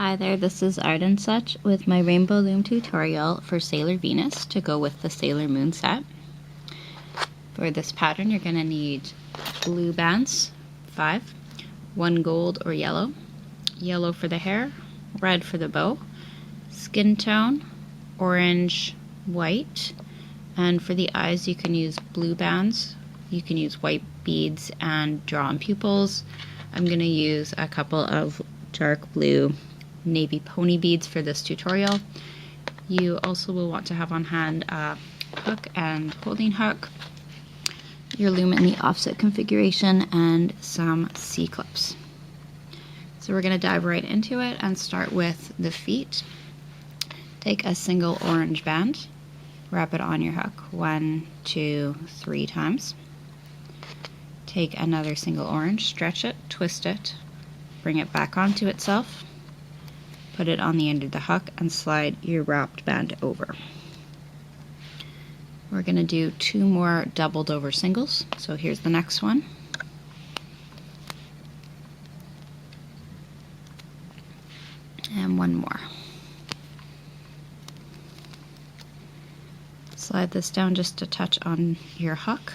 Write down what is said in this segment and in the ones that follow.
Hi there, this is Art and Such with my Rainbow Loom tutorial for Sailor Venus to go with the Sailor Moon set. For this pattern you're going to need blue bands, 5, 1 gold or yellow, yellow for the hair, red for the bow, skin tone, orange, white, and for the eyes you can use blue bands, you can use white beads and drawn pupils. I'm going to use a couple of dark blue navy pony beads for this tutorial. You also will want to have on hand a hook and holding hook, your loom in the offset configuration, and some C-clips. So we're going to dive right into it and start with the feet. Take a single orange band, wrap it on your hook 1, 2, 3 times. Take another single orange, stretch it, twist it, bring it back onto itself, put it on the end of the hook, and slide your wrapped band over. We're going to do 2 more doubled over singles, so here's the next one. And 1 more. Slide this down just a touch on your hook.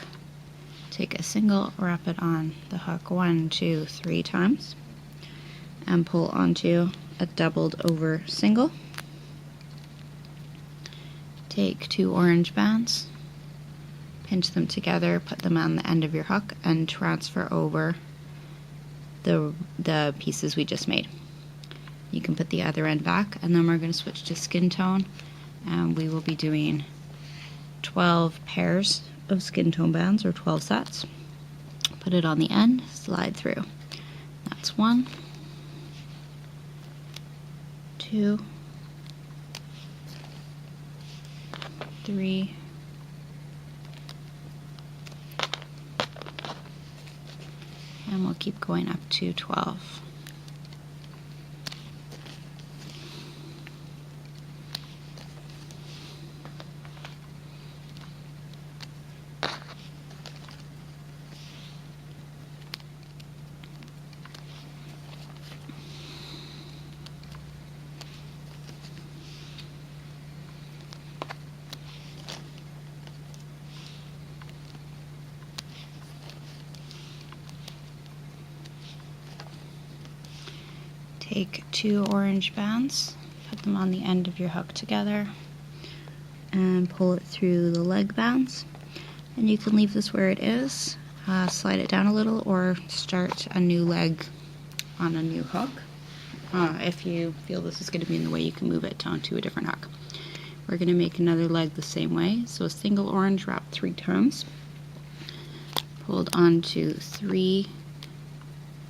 Take a single, wrap it on the hook 1, 2, 3 times, and pull onto a doubled over single. Take 2 orange bands, pinch them together, put them on the end of your hook, and transfer over the pieces we just made. You can put the other end back, and then we're going to switch to skin tone, and we will be doing 12 pairs of skin tone bands, or 12 sets. Put it on the end, slide through. That's 1, 2, 3, and we'll keep going up to 12. Take 2 orange bands, put them on the end of your hook together, and pull it through the leg bands. And you can leave this where it is, slide it down a little, or start a new leg on a new hook. If you feel this is going to be in the way, you can move it onto a different hook. We're going to make another leg the same way, so a single orange wrapped 3 times, pulled onto 3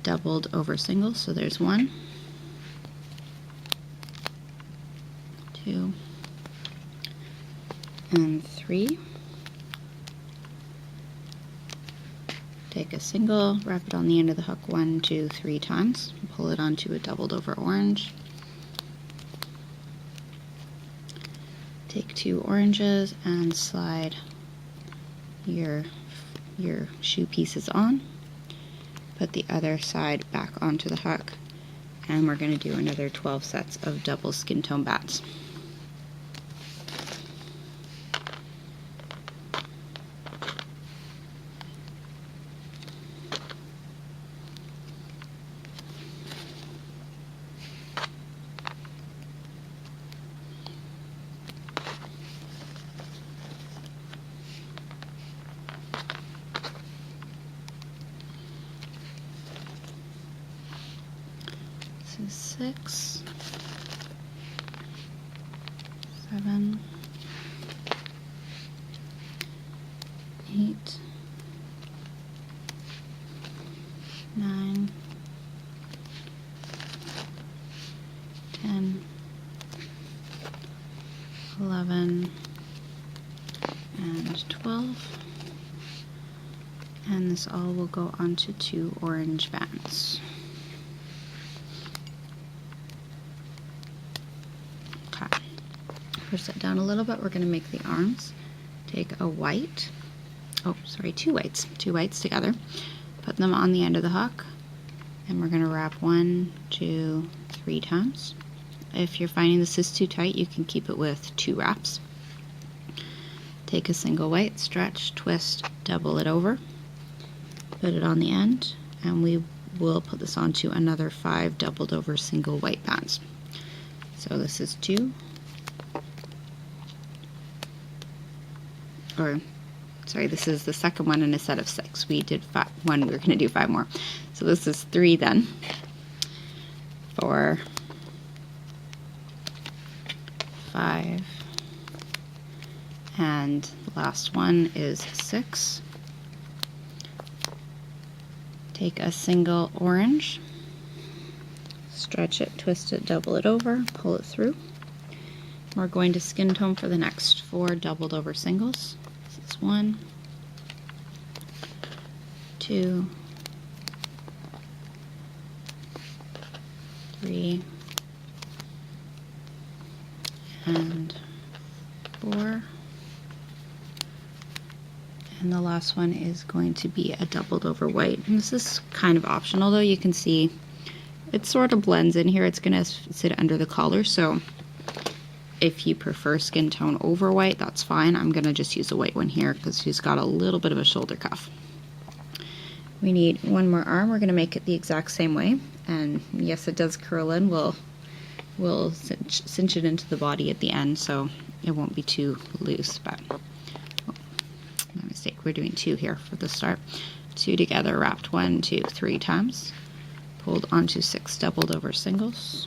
doubled over singles, so there's 1, 2, and 3. Take a single, wrap it on the end of the hook 1, 2, 3 times, and pull it onto a doubled over orange. Take 2 oranges and slide your shoe pieces on. Put the other side back onto the hook, and we're going to do another 12 sets of double skin tone bands. This is 6, 7, 8, 9, 10, 11, and 12. And this all will go onto 2 orange bands. Push that down a little bit. We're going to make the arms. Take a white, two whites together, put them on the end of the hook, and we're going to wrap 1, 2, 3 times, If you're finding this is too tight, you can keep it with 2 wraps. Take a single white, stretch, twist, double it over, put it on the end, and we will put this onto another 5 doubled over single white bands. So this is 2, or sorry, this is the second one in a set of 6. We did 1, we're going to do 5 more. So this is 3 then, 4, 5, and the last one is 6. Take a single orange, stretch it, twist it, double it over, pull it through. We're going to skin tone for the next 4 doubled over singles. This is 1, 2, 3, and 4. And the last one is going to be a doubled over white. And this is kind of optional though. You can see it sort of blends in here. It's going to sit under the collar, so if you prefer skin tone over white, that's fine. I'm going to just use a white one here because she's got a little bit of a shoulder cuff. We need 1 more arm. We're going to make it the exact same way. And yes, it does curl in. We'll cinch it into the body at the end so it won't be too loose, but my mistake, we're doing 2 here for the start. 2 together, wrapped 1, 2, 3 times, pulled onto 6 doubled over singles.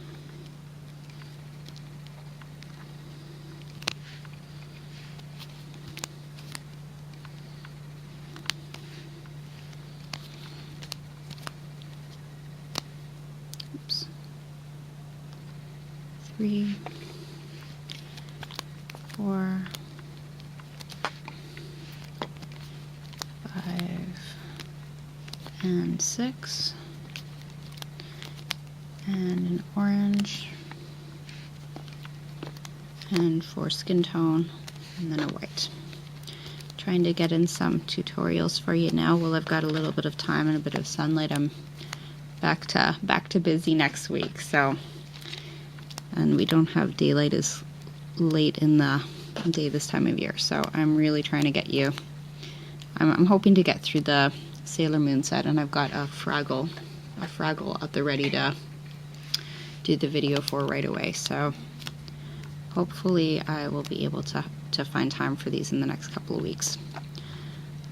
Oops. 3, 4, 5, and 6, and an orange, and 4 skin tone, and then a white. Trying to get in some tutorials for you now while I've got a little bit of time and a bit of sunlight. I'm back to busy next week, so, and we don't have daylight as late in the day this time of year, so I'm really trying to get you. I'm hoping to get through the Sailor Moon set, and I've got a Fraggle out there ready to do the video for right away, so hopefully I will be able to find time for these in the next couple of weeks.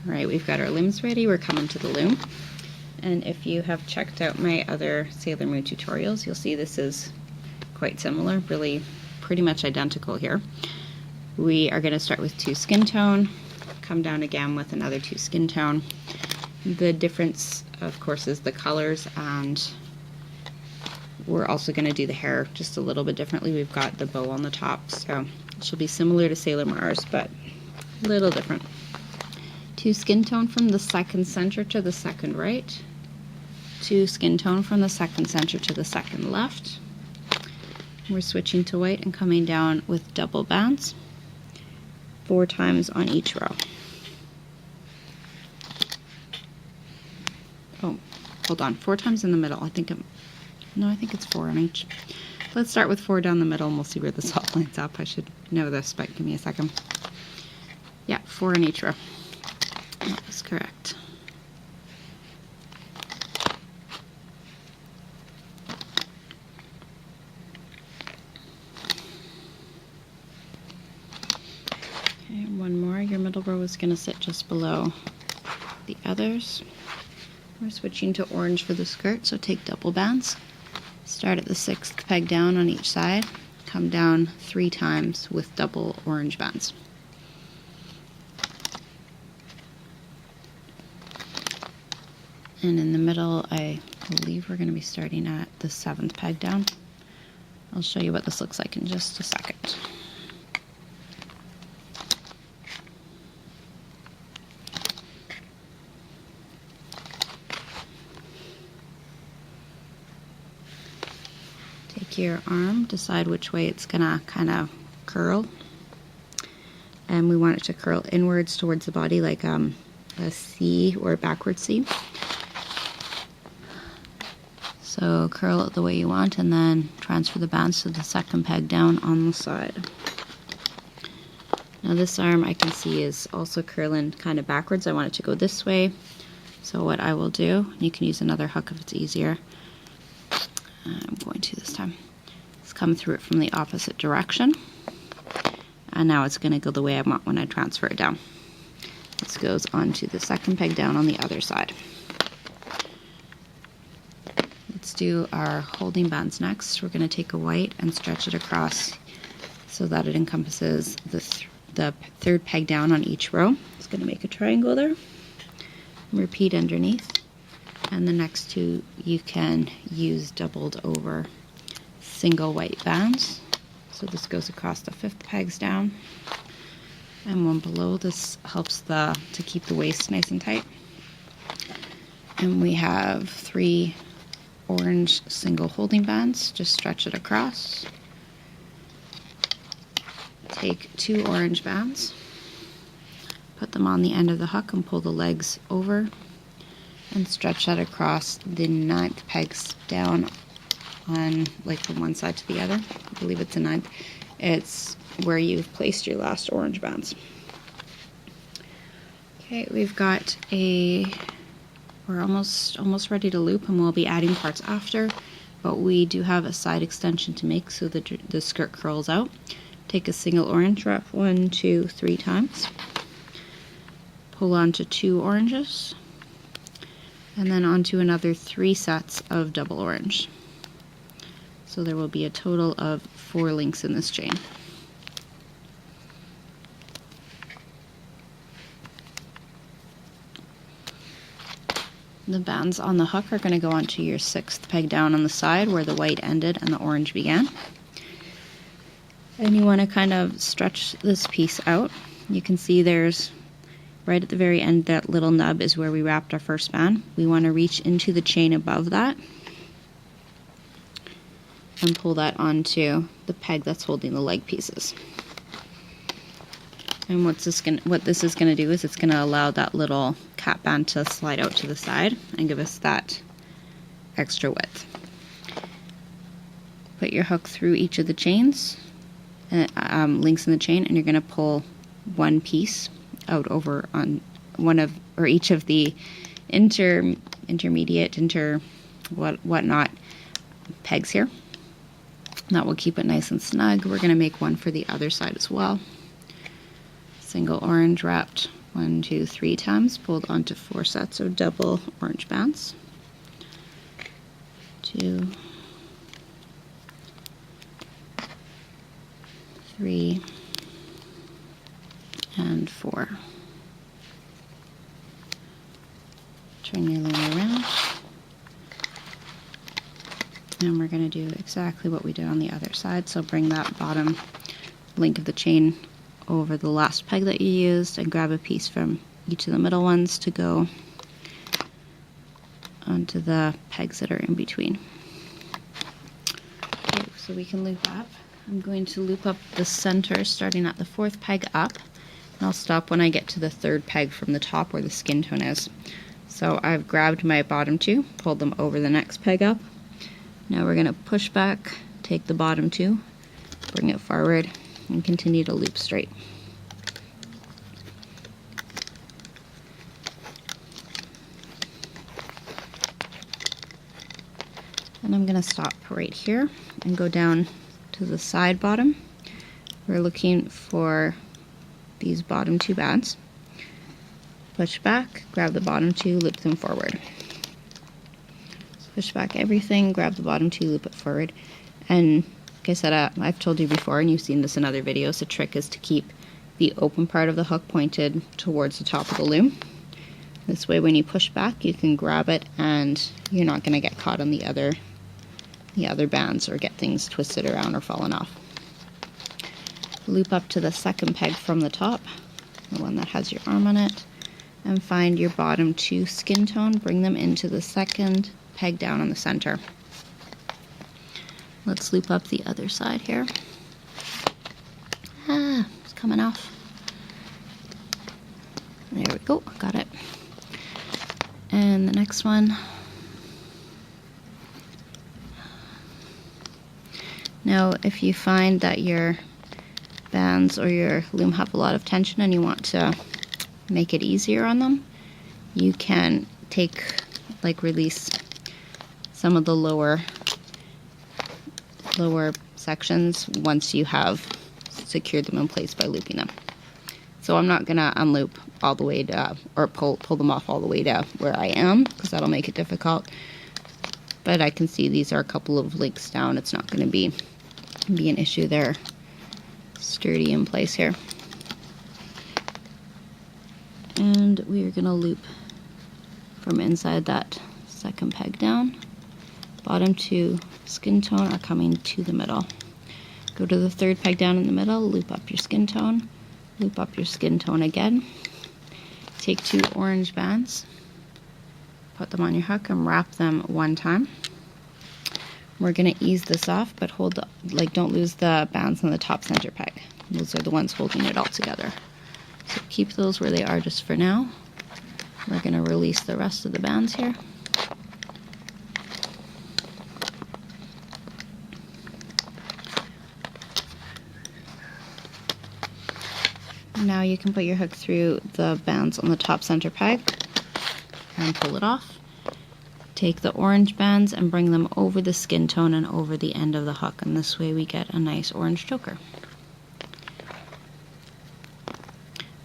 Alright, we've got our limbs ready. We're coming to the loom, and if you have checked out my other Sailor Moon tutorials, you'll see this is quite similar, really pretty much identical here. We are going to start with 2 skin tone, come down again with another 2 skin tone. The difference, of course, is the colors, and we're also going to do the hair just a little bit differently. We've got the bow on the top, so it should be similar to Sailor Mars, but a little different. 2 skin tone from the second center to the second right, 2 skin tone from the second center to the second left. We're switching to white and coming down with double bands 4 times on each row. Oh, hold on, 4 times in the middle. I think it's 4 on each. Let's start with 4 down the middle and we'll see where this all lines up. I should know this, but give me a second. Yeah, 4 in each row. That was correct. Okay, 1 more. Your middle row is going to sit just below the others. We're switching to orange for the skirt, so take double bands. Start at the 6th peg down on each side, come down 3 times with double orange bands. And in the middle, I believe we're going to be starting at the 7th peg down. I'll show you what this looks like in just a second. Take your arm, decide which way it's gonna kind of curl, and we want it to curl inwards towards the body like a C or a backward C. So curl it the way you want and then transfer the bands to the second peg down on the side. Now this arm I can see is also curling kind of backwards. I want it to go this way. So what I will do, you can use another hook if it's easier. I'm going to this time. Just come through it from the opposite direction. And now it's going to go the way I want when I transfer it down. This goes onto the second peg down on the other side. Let's do our holding bands next. We're going to take a white and stretch it across so that it encompasses the third peg down on each row. It's going to make a triangle there. Repeat underneath. And the next two you can use doubled over single white bands. So this goes across the fifth pegs down. And one below. This helps to keep the waist nice and tight. And we have 3 orange single holding bands. Just stretch it across. Take 2 orange bands, put them on the end of the hook and pull the legs over and stretch that across the 9th pegs down on, like, from one side to the other. I believe it's a 9th. It's where you've placed your last orange bands. Okay, we've got we're almost ready to loop, and we'll be adding parts after, but we do have a side extension to make so the skirt curls out. Take a single orange, wrap 1, 2, 3 times, pull onto 2 oranges, and then onto another 3 sets of double orange. So there will be a total of 4 links in this chain. The bands on the hook are going to go onto your 6th peg down on the side where the white ended and the orange began. And you want to kind of stretch this piece out. You can see there's, right at the very end, that little nub is where we wrapped our first band. We want to reach into the chain above that and pull that onto the peg that's holding the leg pieces. And what this is going to do is it's going to allow that little cap band to slide out to the side and give us that extra width. Put your hook through each of the chains, links in the chain, and you're going to pull one piece out over on each of the intermediate, whatnot pegs here. That will keep it nice and snug. We're going to make one for the other side as well. Single orange wrapped 1, 2, 3 times, pulled onto 4 sets of double orange bands. 2, 3, and 4. Turn your loom around. And we're going to do exactly what we did on the other side. So bring that bottom link of the chain over the last peg that you used and grab a piece from each of the middle ones to go onto the pegs that are in between. Okay, so we can loop up. I'm going to loop up the center starting at the 4th peg up, and I'll stop when I get to the 3rd peg from the top where the skin tone is. So I've grabbed my bottom 2, pulled them over the next peg up. Now we're going to push back, take the bottom 2, bring it forward, and continue to loop straight. And I'm going to stop right here and go down to the side bottom. We're looking for these bottom 2 bands. Push back, grab the bottom 2, loop them forward. Push back everything, grab the bottom 2, loop it forward. And like I said, I've told you before, and you've seen this in other videos, the trick is to keep the open part of the hook pointed towards the top of the loom. This way when you push back, you can grab it and you're not going to get caught on the other bands or get things twisted around or falling off. Loop up to the 2nd peg from the top, the one that has your arm on it, and find your bottom 2 skin tone, bring them into the 2nd peg down on the center. Let's loop up the other side here. It's coming off. There we go, got it. And the next one, Now, if you find that your bands or your loom have a lot of tension and you want to make it easier on them, you can release some of the lower sections once you have secured them in place by looping them. So I'm not gonna unloop all the way to, or pull them off all the way to where I am, because that'll make it difficult. But I can see these are a couple of links down. It's not gonna be an issue. They're sturdy in place here. And we are gonna loop from inside that second peg down. Bottom two skin tone are coming to the middle. Go to the third peg down in the middle, loop up your skin tone, loop up your skin tone again. Take two orange bands, put them on your hook and wrap them one time. We're gonna ease this off, but don't lose the bands on the top center peg. Those are the ones holding it all together. So keep those where they are just for now. We're gonna release the rest of the bands here. Now you can put your hook through the bands on the top center peg and pull it off. Take the orange bands and bring them over the skin tone and over the end of the hook, and this way we get a nice orange choker.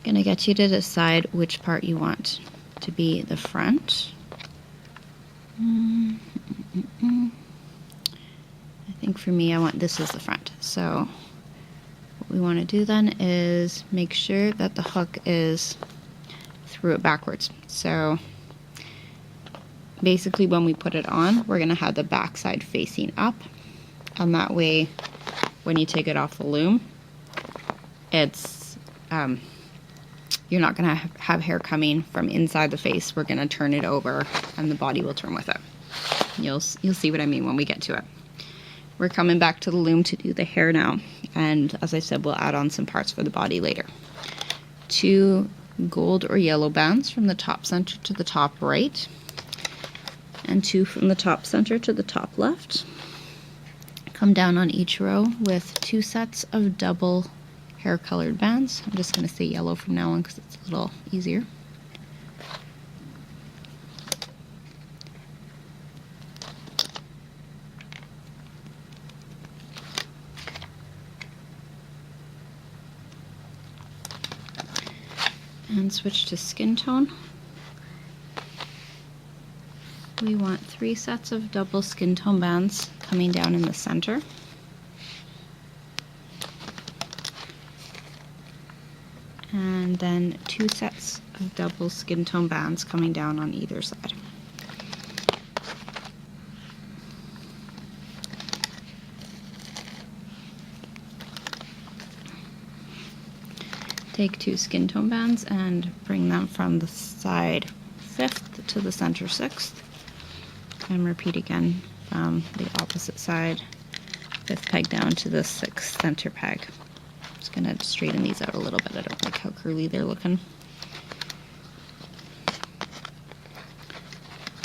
Gonna get you to decide which part you want to be the front. I think for me, I want this as the front. So what we want to do then is make sure that the hook is through it backwards. So basically when we put it on, we're going to have the back side facing up, and that way when you take it off the loom, it's you're not going to have hair coming from inside the face. We're going to turn it over and the body will turn with it. You'll see what I mean when we get to it. We're coming back to the loom to do the hair now, and as I said, we'll add on some parts for the body later. Two gold or yellow bands from the top center to the top right, and two from the top center to the top left. Come down on each row with two sets of double hair colored bands. I'm just going to say yellow from now on because it's a little easier. And switch to skin tone. We want 3 sets of double skin tone bands coming down in the center. And then 2 sets of double skin tone bands coming down on either side. Take 2 skin tone bands and bring them from the side 5th to the center 6th. And repeat again from the opposite side, 5th peg down to the 6th center peg. I'm just going to straighten these out a little bit. I don't like how curly they're looking.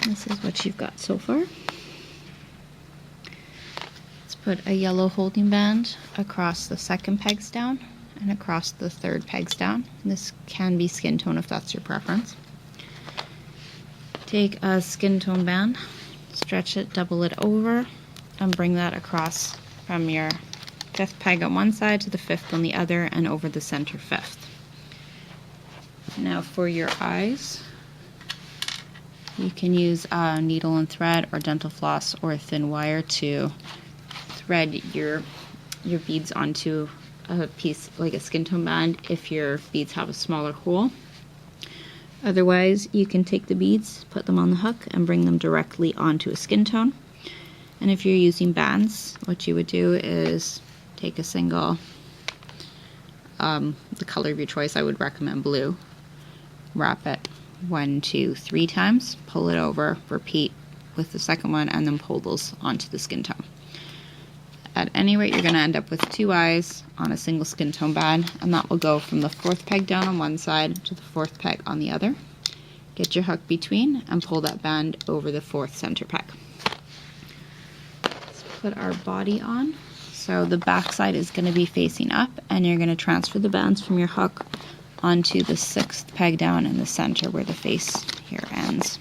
This is what you've got so far. Let's put a yellow holding band across the 2nd pegs down and across the 3rd pegs down. This can be skin tone if that's your preference. Take a skin tone band, stretch it, double it over, and bring that across from your 5th peg on one side to the 5th on the other and over the center 5th. Now for your eyes, you can use a needle and thread or dental floss or a thin wire to thread your beads onto a piece like a skin tone band if your beads have a smaller hole. Otherwise, you can take the beads, put them on the hook, and bring them directly onto a skin tone. And if you're using bands, what you would do is take a single, the color of your choice, I would recommend blue, wrap it 1, 2, 3 times, pull it over, repeat with the second one, and then pull those onto the skin tone. At any rate, you're going to end up with 2 eyes on a single skin tone band, and that will go from the 4th peg down on one side to the 4th peg on the other. Get your hook between and pull that band over the 4th center peg. Let's put our body on. So the back side is going to be facing up, and you're going to transfer the bands from your hook onto the 6th peg down in the center where the face here ends.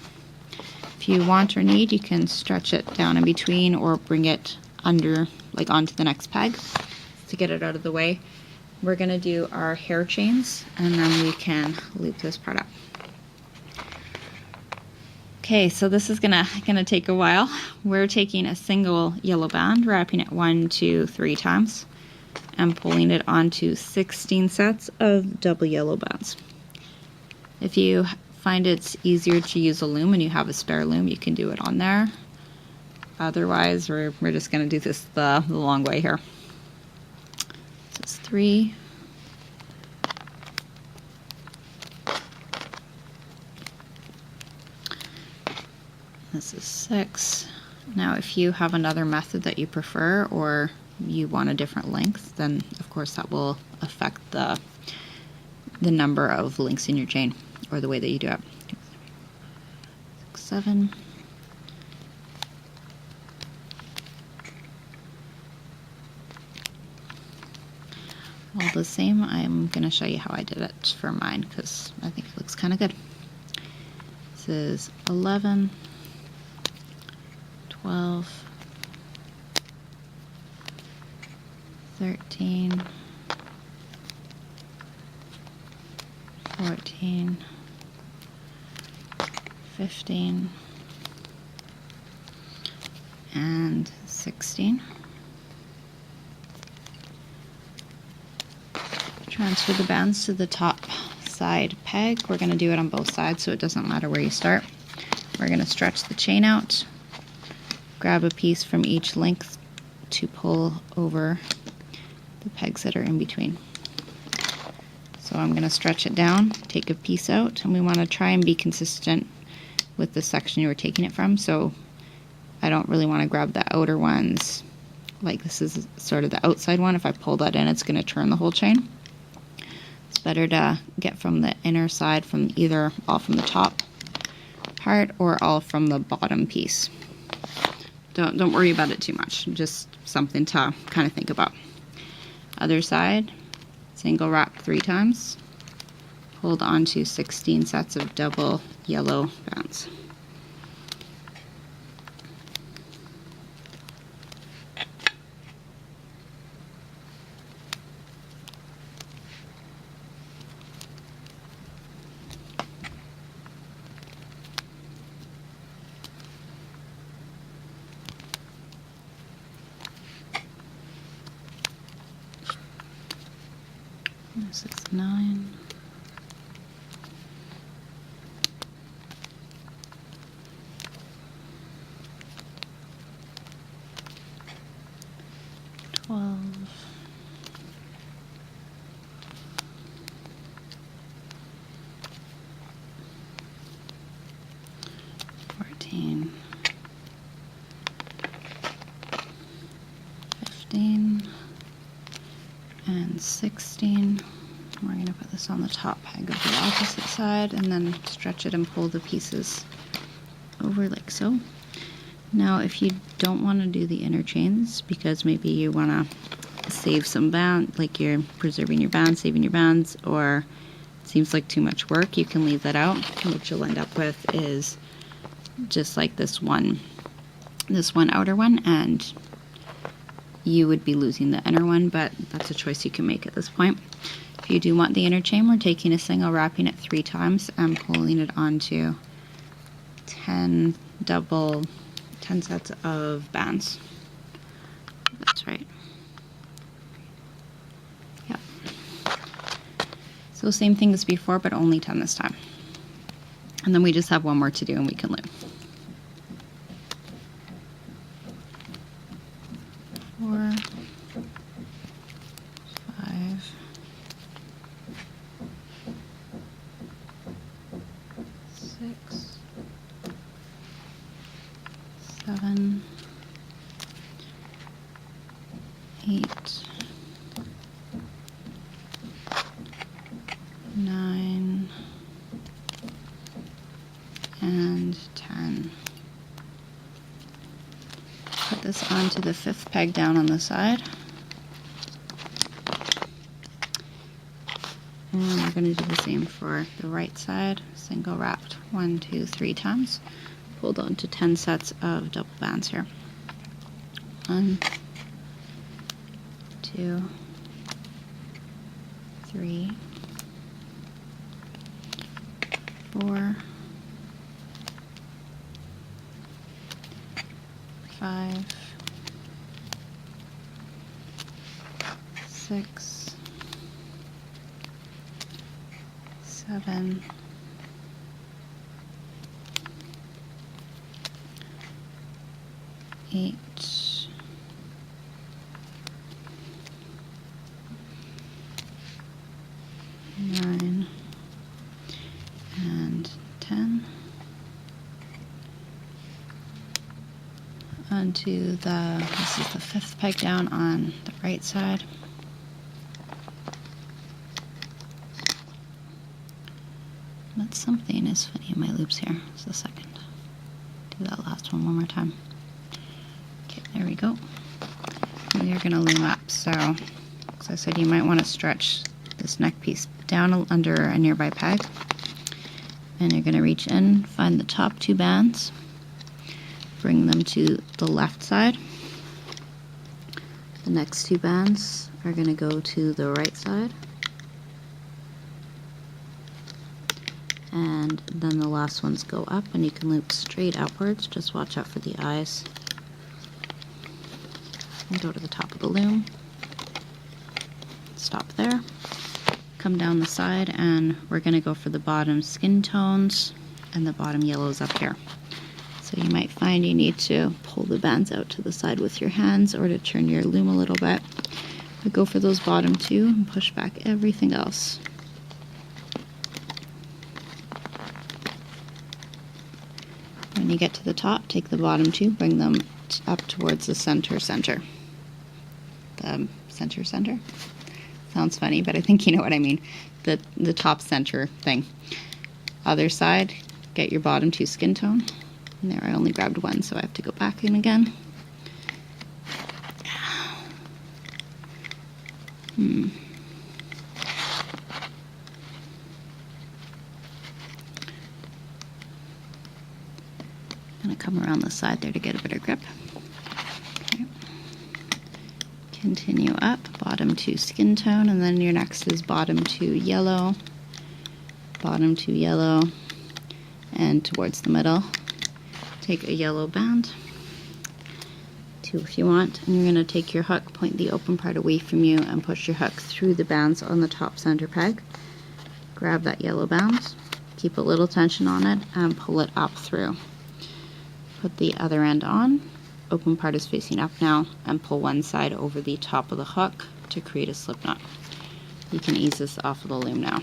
If you want or need, you can stretch it down in between or bring it under, like onto the next peg to get it out of the way. We're going to do our hair chains, and then we can loop this part up. Okay, so this is gonna take a while. We're taking a single yellow band, wrapping it 1, 2, 3 times, and pulling it onto 16 sets of double yellow bands. If you find it's easier to use a loom and you have a spare loom, you can do it on there. Otherwise, we're just gonna do this the long way here. So it's 3. This is 6. Now if you have another method that you prefer or you want a different length, then of course that will affect the number of links in your chain or the way that you do it. 6, 7. All the same, I'm going to show you how I did it for mine because I think it looks kind of good. This is 11. 12, 13, 14, 15, and 16. Transfer the bands to the top side peg. We're going to do it on both sides so it doesn't matter where you start. We're going to stretch the chain out. Grab a piece from each length to pull over the pegs that are in between. So I'm going to stretch it down, take a piece out, and we want to try and be consistent with the section you were taking it from. So I don't really want to grab the outer ones, like this is sort of the outside one. If I pull that in, it's going to turn the whole chain. It's better to get from the inner side, from either all from the top part or all from the bottom piece. Don't worry about it too much, just something to kind of think about. Other side, single wrap 3 times, hold onto 16 sets of double yellow bands. This is 9. 12. 14. 15. And 16. We're going to put this on the top peg of the opposite side and then stretch it and pull the pieces over like so. Now if you don't want to do the inner chains because maybe you want to save some band, like you're preserving your bands, saving your bands, or it seems like too much work, you can leave that out. What you'll end up with is just like this one outer one, and you would be losing the inner one, but that's a choice you can make at this point. If you do want the inner chain, we're taking a single, wrapping it 3 times, and pulling it onto 10 sets of bands. That's right. Yep. So same thing as before, but only 10 this time. And then we just have one more to do and we can loop. 4, 5, 6, 7, 8, 9, and 10. Put this onto the 5th peg down on the side. And we're going to do the same for the right side. Single wrapped 1, 2, 3 times. Hold on to 10 sets of double bands here. 1, 2, 3, 4, 5, 6, 7, 8, 9, and 10. Onto this is the 5th peg down on the right side. But something is funny in my loops here. Just a second. Do that last one more time. Okay, there we go. And you're going to loom up. So, as I said, you might want to stretch this neck piece down under a nearby peg. And you're going to reach in, find the top 2 bands, bring them to the left side. The next 2 bands are going to go to the right side. And then the last ones go up, and you can loop straight upwards. Just watch out for the eyes. And go to the top of the loom. Stop there. Come down the side, and we're going to go for the bottom skin tones and the bottom yellows up here. So you might find you need to pull the bands out to the side with your hands or to turn your loom a little bit. But go for those bottom 2 and push back everything else. When you get to the top, take the bottom 2, bring them up towards the center. The center? Sounds funny, but I think you know what I mean. The top center thing. Other side, get your bottom 2 skin tone. And there I only grabbed 1, so I have to go back in again. I'm gonna come around the side there to get a better grip. Okay. Continue up, bottom 2 skin tone, and then your next is bottom 2 yellow, bottom 2 yellow, and towards the middle, take a yellow band, 2 if you want, and you're going to take your hook, point the open part away from you, and push your hook through the bands on the top center peg. Grab that yellow band, keep a little tension on it, and pull it up through. Put the other end on, open part is facing up now, and pull one side over the top of the hook to create a slip knot. You can ease this off of the loom now.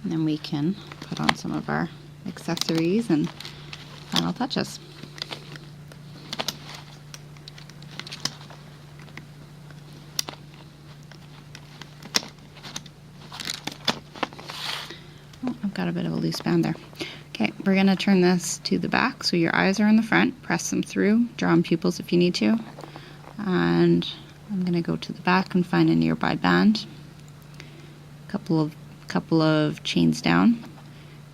And then we can put on some of our accessories and final touches. Oh, I've got a bit of a loose band there. Okay, we're going to turn this to the back, so your eyes are in the front. Press them through, draw on pupils if you need to. And I'm going to go to the back and find a nearby band. Couple of chains down.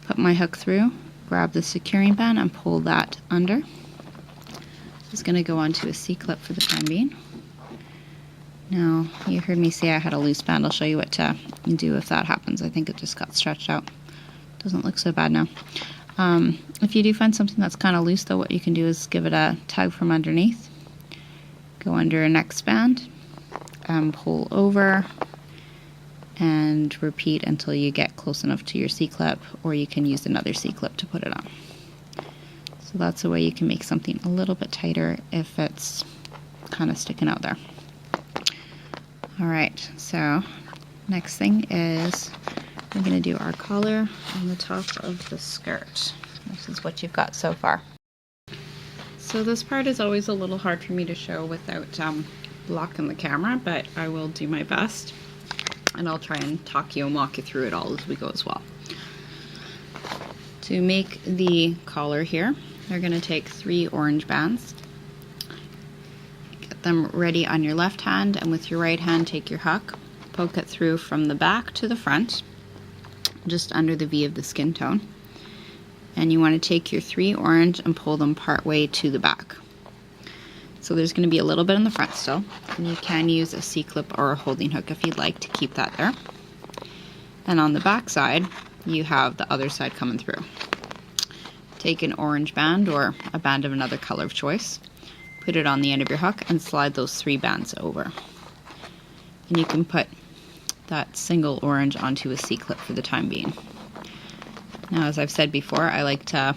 Put my hook through, grab the securing band and pull that under. This is going to go onto a C-clip for the time being. Now, you heard me say I had a loose band. I'll show you what to do if that happens. I think it just got stretched out. Doesn't look so bad now. If you do find something that's kind of loose though, what you can do is give it a tug from underneath. Go under a next band, pull over, and repeat until you get close enough to your C-clip, or you can use another C-clip to put it on. So that's a way you can make something a little bit tighter if it's kind of sticking out there. Alright, so next thing is we're going to do our collar on the top of the skirt. This is what you've got so far. So this part is always a little hard for me to show without blocking the camera, but I will do my best. And I'll try and talk you and walk you through it all as we go as well. To make the collar here, you're going to take 3 orange bands them ready on your left hand, and with your right hand take your hook, poke it through from the back to the front, just under the V of the skin tone. And you want to take your 3 orange and pull them part way to the back. So there's going to be a little bit in the front still, and you can use a C-clip or a holding hook if you'd like to keep that there. And on the back side, you have the other side coming through. Take an orange band or a band of another color of choice, put it on the end of your hook and slide those 3 bands over. And you can put that single orange onto a C-clip for the time being. Now, as I've said before, I like to,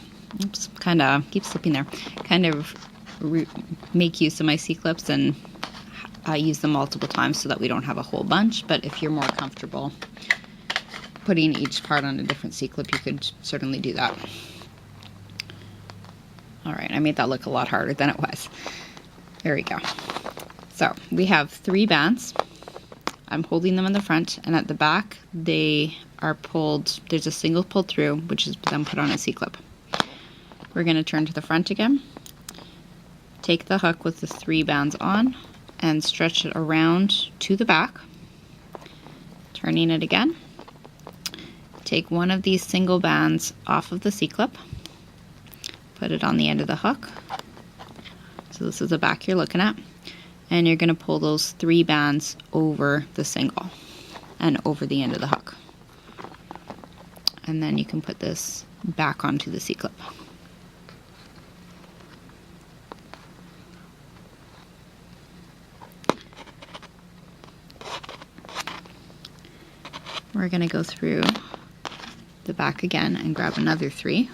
make use of my C-clips and use them multiple times so that we don't have a whole bunch. But if you're more comfortable putting each part on a different C-clip, you could certainly do that. Alright, I made that look a lot harder than it was. There we go. So, we have 3 bands. I'm holding them in the front, and at the back they are pulled, there's a single pulled through, which is then put on a C-clip. We're going to turn to the front again, take the hook with the 3 bands on, and stretch it around to the back, turning it again. Take one of these single bands off of the C-clip, put it on the end of the hook. So this is the back you're looking at. And you're going to pull those 3 bands over the single and over the end of the hook. And then you can put this back onto the C-clip. We're going to go through the back again and grab another 3.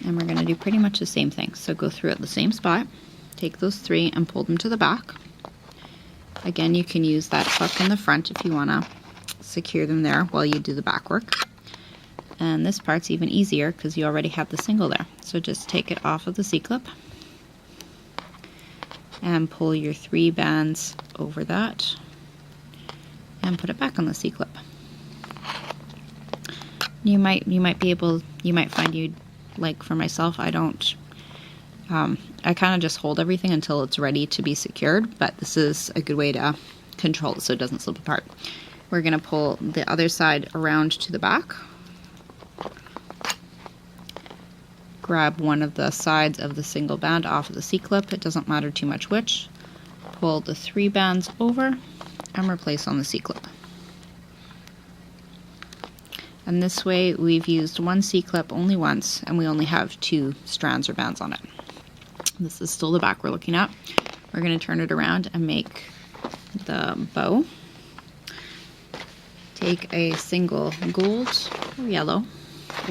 And we're going to do pretty much the same thing. So go through at the same spot, take those 3 and pull them to the back. Again, you can use that hook in the front if you want to secure them there while you do the back work. And this part's even easier because you already have the single there. So just take it off of the C-clip and pull your 3 bands over that and put it back on the C-clip. You might find you, like for myself, I don't, I kind of just hold everything until it's ready to be secured, but this is a good way to control it so it doesn't slip apart. We're going to pull the other side around to the back, grab one of the sides of the single band off of the C-clip, it doesn't matter too much which, pull the 3 bands over and replace on the C-clip. And this way we've used one C-clip only once and we only have 2 strands or bands on it. This is still the back we're looking at. We're going to turn it around and make the bow. Take a single gold or yellow,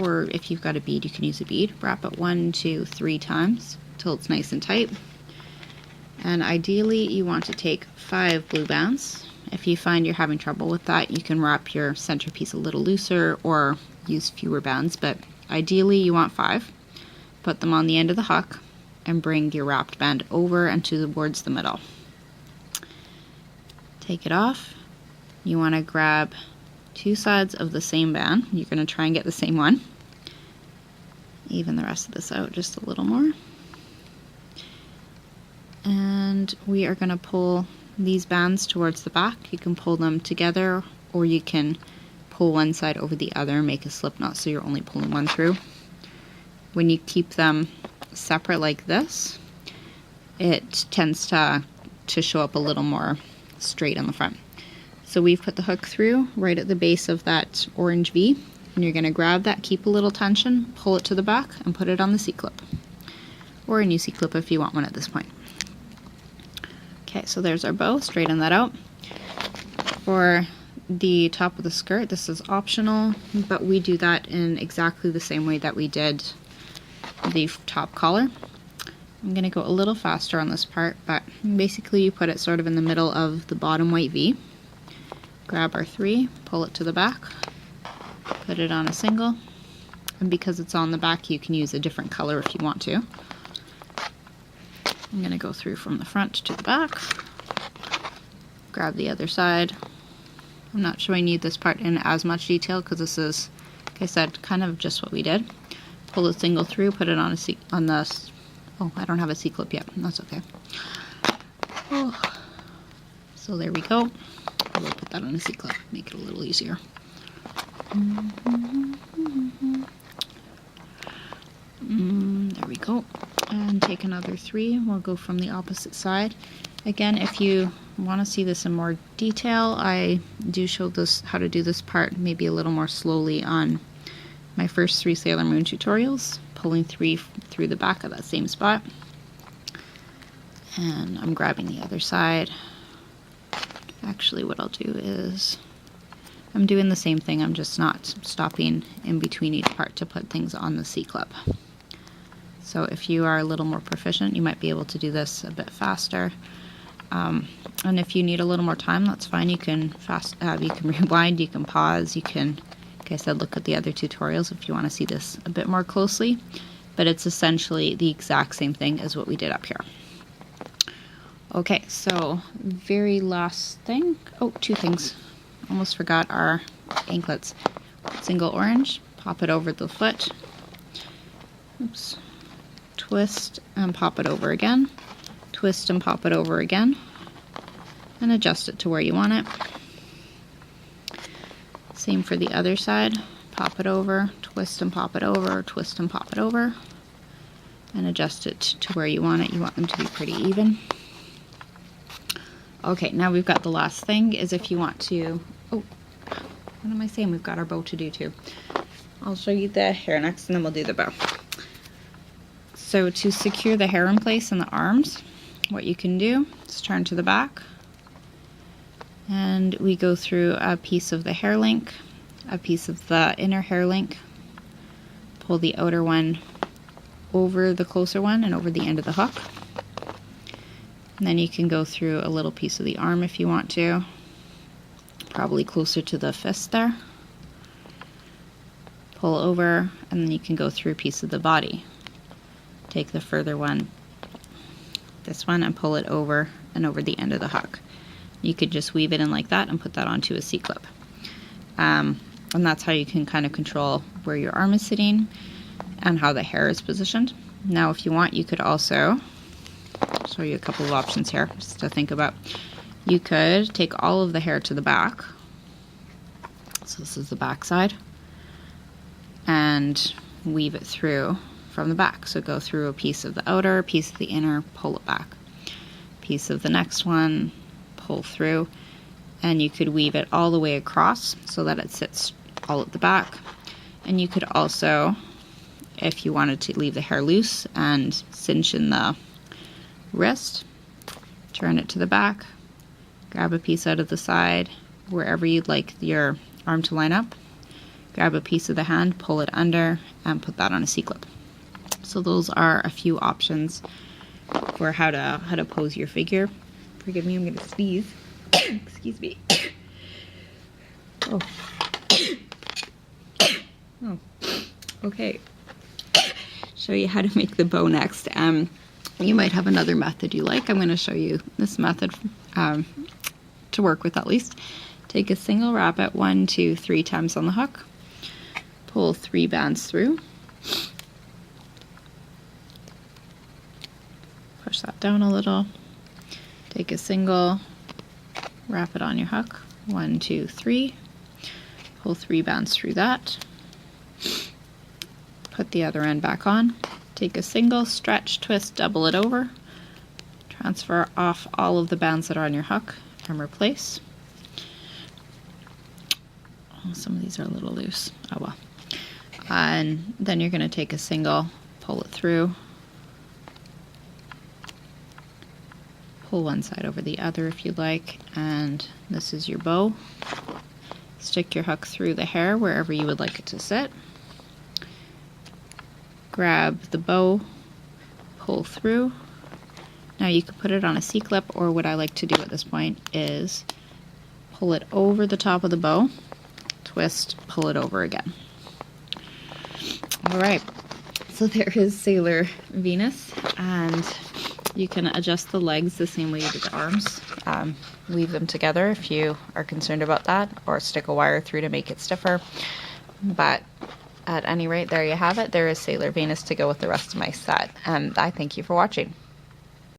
or if you've got a bead you can use a bead. Wrap it 1, 2, 3 times till it's nice and tight. And ideally you want to take 5 blue bands. If you find you're having trouble with that, you can wrap your centerpiece a little looser or use fewer bands, but ideally you want 5. Put them on the end of the hook and bring your wrapped band over and towards the middle. Take it off. You want to grab 2 sides of the same band. You're going to try and get the same one. Even the rest of this out just a little more. And we are going to pull these bands towards the back. You can pull them together or you can pull one side over the other and make a slip knot so you're only pulling one through. When you keep them separate like this, it tends to show up a little more straight on the front. So we've put the hook through right at the base of that orange V, and you're going to grab that, keep a little tension, pull it to the back and put it on the C-clip, or a new C-clip if you want one at this point. Okay, so there's our bow, straighten that out. For the top of the skirt, this is optional, but we do that in exactly the same way that we did the top collar. I'm going to go a little faster on this part, but basically you put it sort of in the middle of the bottom white V. Grab our 3, pull it to the back, put it on a single, and because it's on the back you can use a different color if you want to. I'm going to go through from the front to the back, grab the other side. I'm not showing you this part in as much detail because this is, like I said, kind of just what we did. Pull the single through, put it on the Oh, I don't have a C-clip yet. That's okay. Oh. So there we go. We'll put that on a C-clip, make it a little easier. There we go. And take another 3. We'll go from the opposite side. Again, if you want to see this in more detail, I do show this how to do this part maybe a little more slowly on my first 3 Sailor Moon tutorials, pulling 3 through the back of that same spot. And I'm grabbing the other side. Actually, what I'll do is I'm doing the same thing, I'm just not stopping in between each part to put things on the C-clip. So if you are a little more proficient, you might be able to do this a bit faster. And if you need a little more time, that's fine. You can you can rewind, you can pause, you can, like I said, look at the other tutorials if you want to see this a bit more closely. But it's essentially the exact same thing as what we did up here. Okay, so very last thing. Oh, 2 things. Almost forgot our anklets. Single orange, pop it over the foot. Oops. Twist and pop it over again. Twist and pop it over again. And adjust it to where you want it. Same for the other side. Pop it over, twist and pop it over, twist and pop it over. And adjust it to where you want it. You want them to be pretty even. Okay, now we've got the last thing, is if you want to, oh, what am I saying? We've got our bow to do too. I'll show you the hair next and then we'll do the bow. So to secure the hair in place and the arms, what you can do is turn to the back and we go through a piece of the hair link, a piece of the inner hair link, pull the outer one over the closer one and over the end of the hook. And then you can go through a little piece of the arm if you want to, probably closer to the fist there. Pull over, and then you can go through a piece of the body. Take the further one, this one, and pull it over and over the end of the hook. You could just weave it in like that and put that onto a C-clip. And that's how you can kind of control where your arm is sitting and how the hair is positioned. Now if you want, you could also show you a couple of options here just to think about. You could take all of the hair to the back, so this is the back side, and weave it through from the back. So go through a piece of the outer, a piece of the inner, pull it back, piece of the next one, pull through, and you could weave it all the way across so that it sits all at the back. And you could also, if you wanted to leave the hair loose and cinch in the wrist, turn it to the back, grab a piece out of the side wherever you'd like your arm to line up, grab a piece of the hand, pull it under, and put that on a C-clip. So those are a few options for how to pose your figure. Forgive me, I'm going to sneeze. Excuse me. Oh. Oh. Okay. Show you how to make the bow next. You might have another method you like. I'm going to show you this method to work with at least. Take a single rabbit 1, 2, 3 times on the hook. Pull 3 bands through. Push that down a little. Take a single, wrap it on your hook. 1, 2, 3. Pull 3 bands through that. Put the other end back on. Take a single, stretch, twist, double it over. Transfer off all of the bands that are on your hook and replace. Oh, some of these are a little loose. Oh well. And then you're going to take a single, pull it through. Pull one side over the other if you'd like, and this is your bow. Stick your hook through the hair wherever you would like it to sit. Grab the bow, pull through. Now you could put it on a C-clip, or what I like to do at this point is pull it over the top of the bow, twist, pull it over again. Alright, so there is Sailor Venus, and you can adjust the legs the same way you did the arms. Weave them together if you are concerned about that, or stick a wire through to make it stiffer. But at any rate, there you have it. There is Sailor Venus to go with the rest of my set, and I thank you for watching.